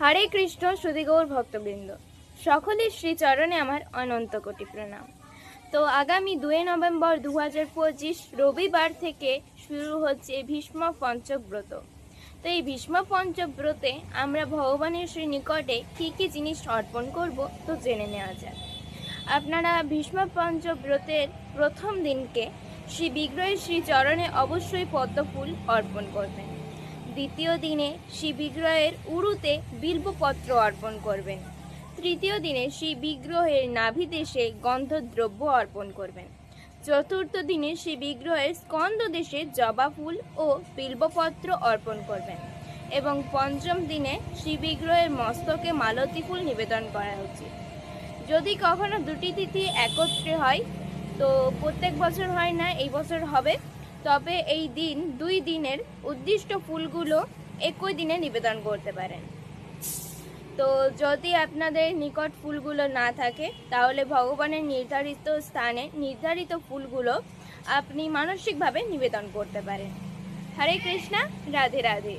হরে কৃষ্ণ সুধীগৌর ভক্তবৃন্দ, সকলের শ্রীচরণে আমার অনন্ত কোটি প্রণাম। তো আগামী 2 নভেম্বর 2025 রবিবার থেকে শুরু হচ্ছে ভীষ্ম পঞ্চক ব্রত। তো এই ভীষ্ম পঞ্চক ব্রতে আমরা ভগবানের শ্রী নিকটে কী কী জিনিস অর্পণ করব তো জেনে নেওয়া যাক। আপনারা ভীষ্ম পঞ্চক ব্রতের প্রথম দিনকে শ্রী বিগ্রহের শ্রীচরণে অবশ্যই পদ্মফুল অর্পণ করবেন। দ্বিতীয় দিনে শ্রী বিগ্রহের উরুতে বিল্বপত্র অর্পণ করবেন। তৃতীয় দিনে শ্রী বিগ্রহের নাভিদেশে গন্ধদ্রব্য অর্পণ করবেন। চতুর্থ দিনে শ্রী বিগ্রহের স্কন্ধদেশে জবা ফুল ও বিল্বপত্র অর্পণ করবেন এবং পঞ্চম দিনে শ্রী বিগ্রহের মস্তকে মালতী ফুল নিবেদন করা উচিত। যদি কখনো দুটি তিথি একত্রে হয়, তো প্রত্যেক বছর হয় না, এই বছর হবে, তবে এই দিন 2 দিনের উদ্দিষ্ট ফুলগুলো একই দিনে নিবেদন করতে পারেন। তো যদি আপনাদের নিকট ফুলগুলো না থাকে, তাহলে ভগবানের নির্ধারিত স্থানে নির্ধারিত ফুলগুলো আপনি মানসিকভাবে নিবেদন করতে পারেন। হরে কৃষ্ণা, রাধে রাধে।